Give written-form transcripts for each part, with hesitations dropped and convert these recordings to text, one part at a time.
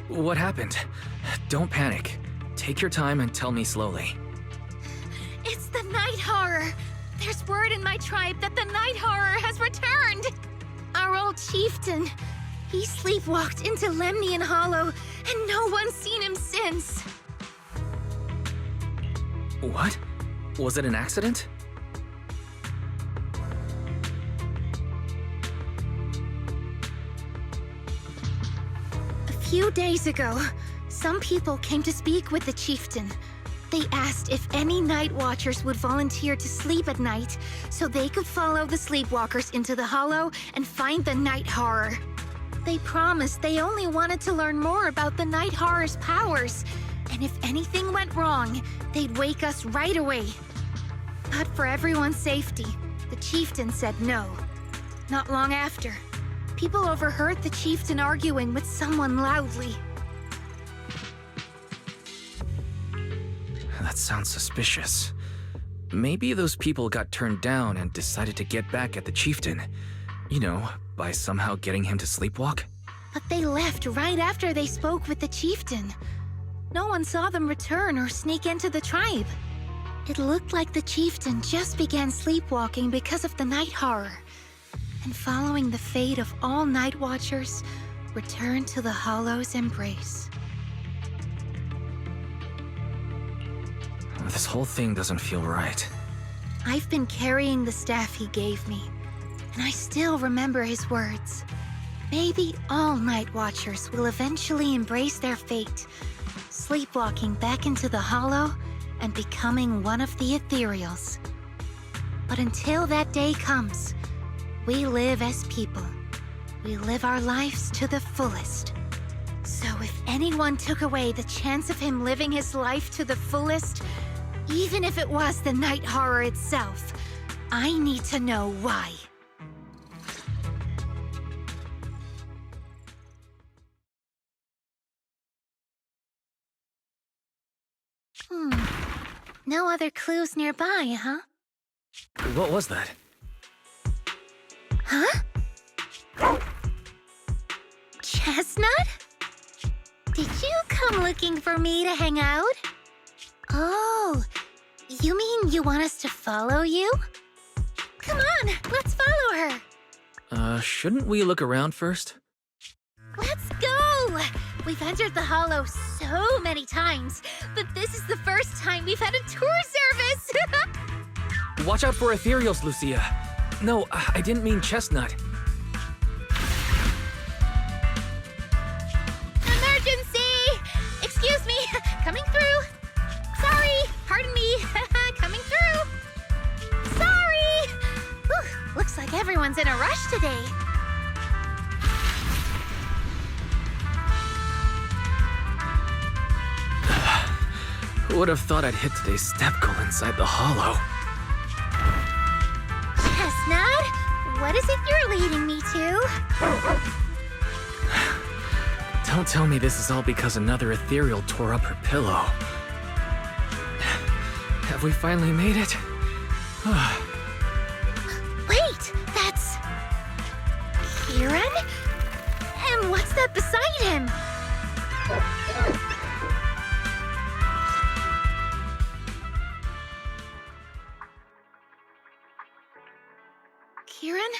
What happened? Don't panic. Take your time and tell me slowly. It's the Night Horror! There's word in my tribe that the Night Horror has returned! Our old chieftain. He sleepwalked into Lemnian Hollow, and no one's seen him since. What? Was it an accident? A few days ago, some people came to speak with the chieftain. They asked if any night watchers would volunteer to sleep at night so they could follow the sleepwalkers into the hollow and find the Night Horror. They promised they only wanted to learn more about the Night Horror's powers, and if anything went wrong, they'd wake us right away. But for everyone's safety, the chieftain said no. Not long after, people overheard the chieftain arguing with someone loudly. That sounds suspicious. Maybe those people got turned down and decided to get back at the chieftain. You know, by somehow getting him to sleepwalk? But they left right after they spoke with the chieftain. No one saw them return or sneak into the tribe. It looked like the chieftain just began sleepwalking because of the Night Horror. And following the fate of all night watchers, returned to the Hollow's embrace. This whole thing doesn't feel right. I've been carrying the staff he gave me, and I still remember his words. Maybe all night watchers will eventually embrace their fate, sleepwalking back into the hollow and becoming one of the ethereals. But until that day comes, we live as people. We live our lives to the fullest. So if anyone took away the chance of him living his life to the fullest, even if it was the Night Horror itself, I need to know why. No other clues nearby, huh? What was that? Huh? Chestnut? Did you come looking for me to hang out? Oh, you mean you want us to follow you? Come on, let's follow her. Shouldn't we look around first? Let's go! We've entered the hollow so many times, but this is the first time we've had a tour service! Watch out for ethereals, Lucia. No, I didn't mean chestnut. Emergency! Excuse me, coming through. Sorry, pardon me, coming through. Sorry! Whew, looks like everyone's in a rush today. Who would have thought I'd hit today's step goal inside the hollow? Chestnut, what is it you're leading me to? Don't tell me this is all because another ethereal tore up her pillow. Have we finally made it? Wait, that's... Kieran? And what's that beside him? Kieran?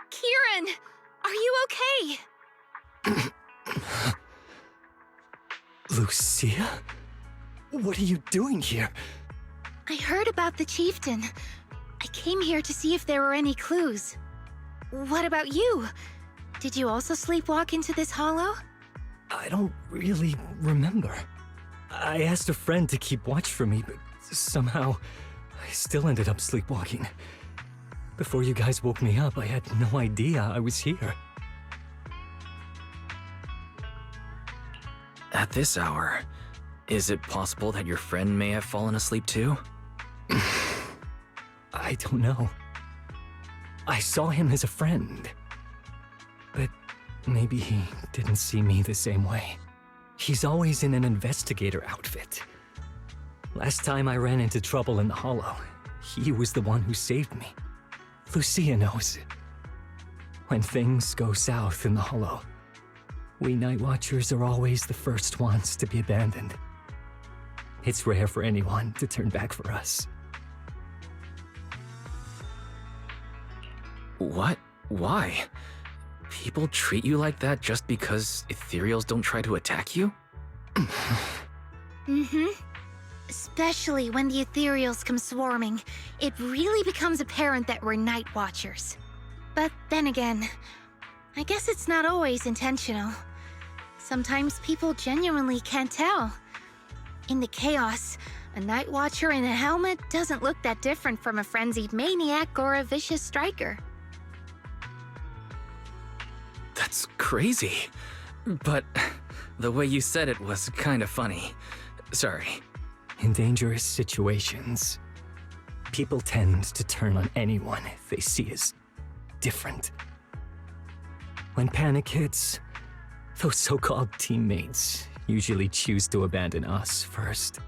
Kieran! Are you okay? Lucia? What are you doing here? I heard about the chieftain. I came here to see if there were any clues. What about you? Did you also sleepwalk into this hollow? I don't really remember. I asked a friend to keep watch for me, but somehow I still ended up sleepwalking. Before you guys woke me up, I had no idea I was here. At this hour, is it possible that your friend may have fallen asleep too? I don't know. I saw him as a friend. But maybe he didn't see me the same way. He's always in an investigator outfit. Last time I ran into trouble in the hollow, he was the one who saved me. Lucia knows. When things go south in the hollow, We Night Watchers are always the first ones to be abandoned. It's rare for anyone to turn back for us. What? Why? People treat you like that just because ethereals don't try to attack you? Mm-hmm. Especially when the ethereals come swarming, it really becomes apparent that we're Night Watchers. But then again, I guess it's not always intentional. Sometimes people genuinely can't tell. In the chaos, a Night Watcher in a helmet doesn't look that different from a frenzied maniac or a vicious striker. That's crazy. But the way you said it was kind of funny. Sorry. In dangerous situations, people tend to turn on anyone they see as different. When panic hits, those so-called teammates usually choose to abandon us first.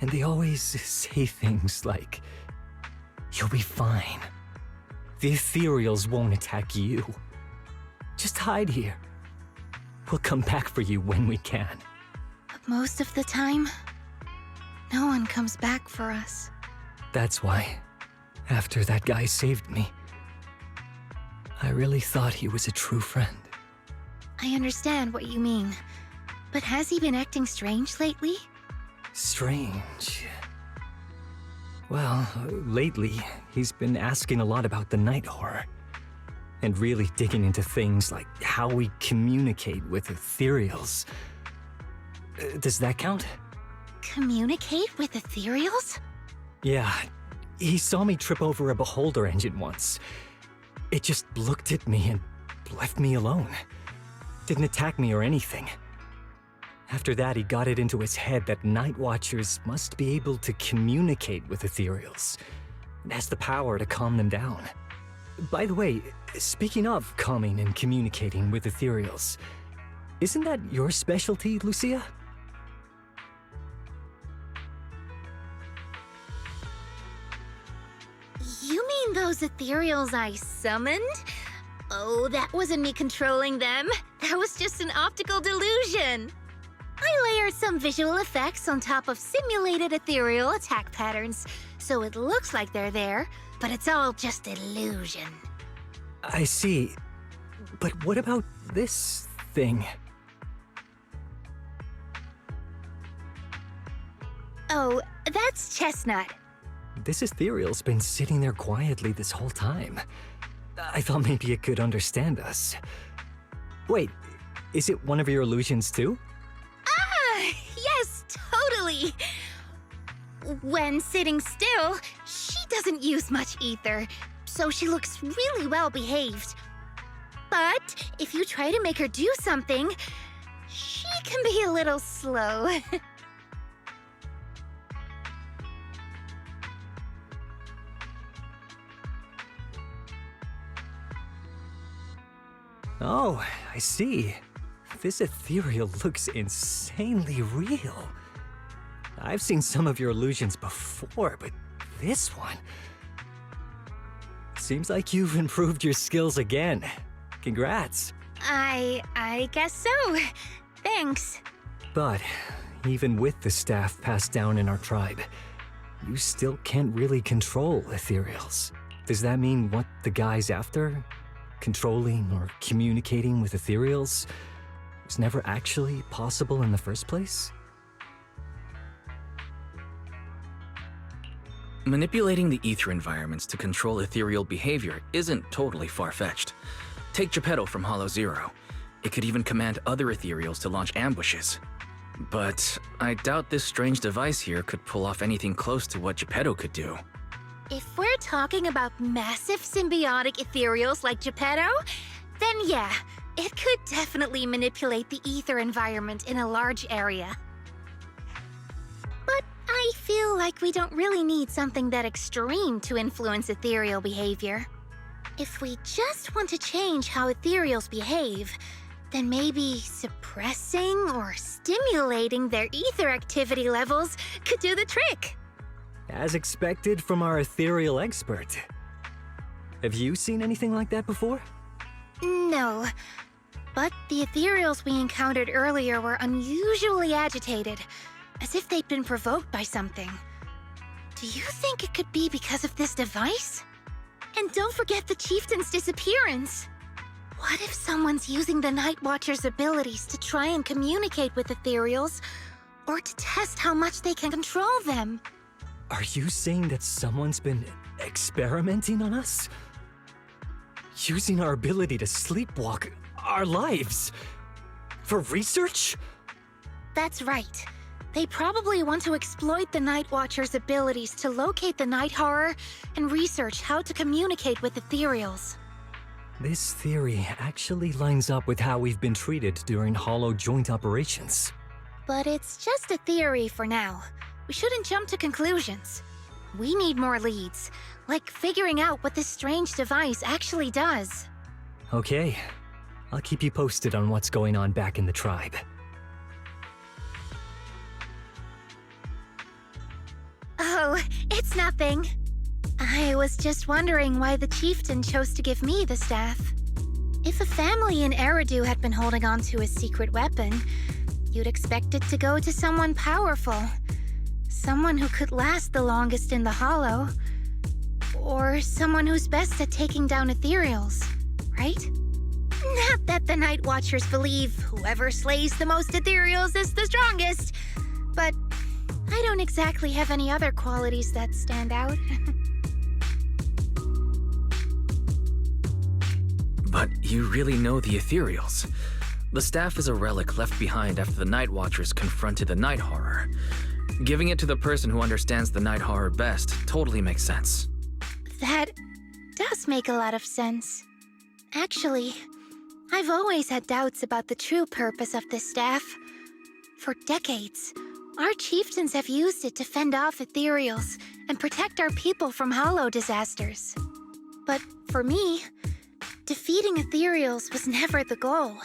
And they always say things like, "You'll be fine. The ethereals won't attack you. Just hide here. We'll come back for you when we can." But most of the time, no one comes back for us. That's why, after that guy saved me, I really thought he was a true friend. I understand what you mean. But has he been acting strange lately? Strange. Well, lately, he's been asking a lot about the night horror. And really digging into things like how we communicate with ethereals. Does that count? Communicate with ethereals? Yeah, he saw me trip over a beholder engine once. It just looked at me and left me alone. Didn't attack me or anything. After that, he got it into his head that Night Watchers must be able to communicate with ethereals. It has the power to calm them down. By the way, speaking of calming and communicating with ethereals, isn't that your specialty, Lucia? You mean those ethereals I summoned? Oh, that wasn't me controlling them. That was just an optical delusion. I layered some visual effects on top of simulated ethereal attack patterns, so it looks like they're there, but it's all just illusion. I see. But what about this thing? Oh, that's Chestnut. This ethereal's been sitting there quietly this whole time. I thought maybe it could understand us. Wait, is it one of your illusions too? Ah, yes, totally. When sitting still, she doesn't use much ether, so she looks really well behaved. But if you try to make her do something, she can be a little slow. Oh, I see. This ethereal looks insanely real. I've seen some of your illusions before, but this one... Seems like you've improved your skills again. Congrats. I guess so. Thanks. But even with the staff passed down in our tribe, you still can't really control ethereals. Does that mean what the guy's after? Controlling or communicating with ethereals was never actually possible in the first place? Manipulating the ether environments to control ethereal behavior isn't totally far-fetched. Take Geppetto from Hollow Zero. It could even command other ethereals to launch ambushes. But I doubt this strange device here could pull off anything close to what Geppetto could do. If we're talking about massive symbiotic ethereals like Geppetto, then yeah, it could definitely manipulate the ether environment in a large area. But I feel like we don't really need something that extreme to influence ethereal behavior. If we just want to change how ethereals behave, then maybe suppressing or stimulating their ether activity levels could do the trick. As expected from our ethereal expert. Have you seen anything like that before? No, But the ethereals we encountered earlier were unusually agitated, as if they'd been provoked by something. Do you think it could be because of this device? And don't forget the chieftain's disappearance. What if someone's using the Night Watcher's abilities to try and communicate with ethereals, or to test how much they can control them? Are you saying that someone's been experimenting on us? Using our ability to sleepwalk our lives? For research? That's right. They probably want to exploit the Night Watcher's abilities to locate the night horror and research how to communicate with ethereals. This theory actually lines up with how we've been treated during Hollow joint operations. But it's just a theory for now. We shouldn't jump to conclusions. We need more leads, like figuring out what this strange device actually does. Okay, I'll keep you posted on what's going on back in the tribe. Oh, it's nothing. I was just wondering why the chieftain chose to give me the staff. If a family in Eridu had been holding on to a secret weapon, you'd expect it to go to someone powerful. Someone who could last the longest in the Hollow. Or someone who's best at taking down ethereals, right? Not that the Night Watchers believe whoever slays the most ethereals is the strongest, but I don't exactly have any other qualities that stand out. But you really know the ethereals. The staff is a relic left behind after the Night Watchers confronted the night horror. Giving it to the person who understands the night horror best totally makes sense. That does make a lot of sense. Actually, I've always had doubts about the true purpose of this staff. For decades, our chieftains have used it to fend off ethereals and protect our people from Hollow disasters. But for me, defeating ethereals was never the goal.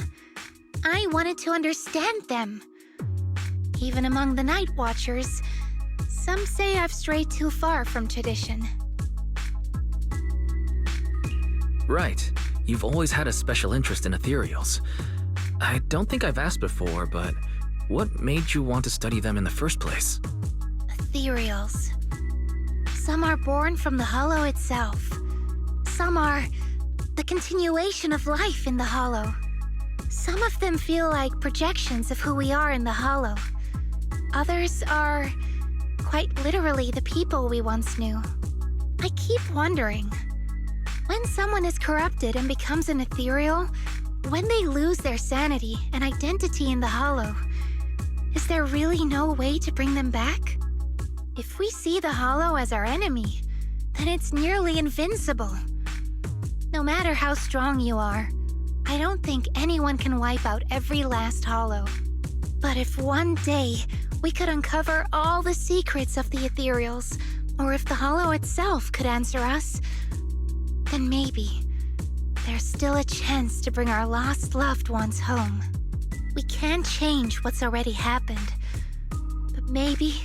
I wanted to understand them. Even among the Night Watchers, some say I've strayed too far from tradition. Right. You've always had a special interest in ethereals. I don't think I've asked before, but what made you want to study them in the first place? Ethereals. Some are born from the Hollow itself. Some are the continuation of life in the Hollow. Some of them feel like projections of who we are in the Hollow. Others are quite literally the people we once knew. I keep wondering, when someone is corrupted and becomes an ethereal, when they lose their sanity and identity in the Hollow, is there really no way to bring them back? If we see the Hollow as our enemy, then it's nearly invincible. No matter how strong you are, I don't think anyone can wipe out every last Hollow. But if one day we could uncover all the secrets of the ethereals, or if the Hollow itself could answer us, then maybe there's still a chance to bring our lost loved ones home. We can't change what's already happened, but maybe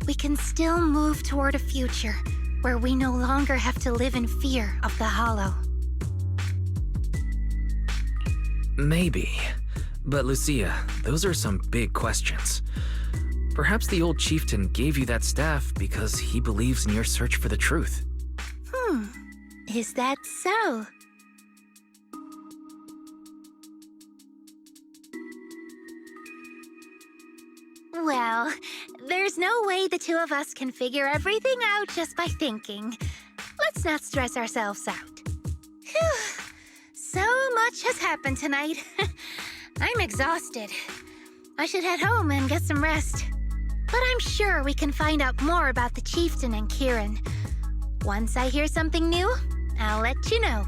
we can still move toward a future where we no longer have to live in fear of the Hollow. Maybe. But Lucia, those are some big questions. Perhaps the old chieftain gave you that staff because he believes in your search for the truth. Is that so? Well, there's no way the two of us can figure everything out just by thinking. Let's not stress ourselves out. Phew. So much has happened tonight. I'm exhausted. I should head home and get some rest. But I'm sure we can find out more about the chieftain and Kieran. Once I hear something new, I'll let you know.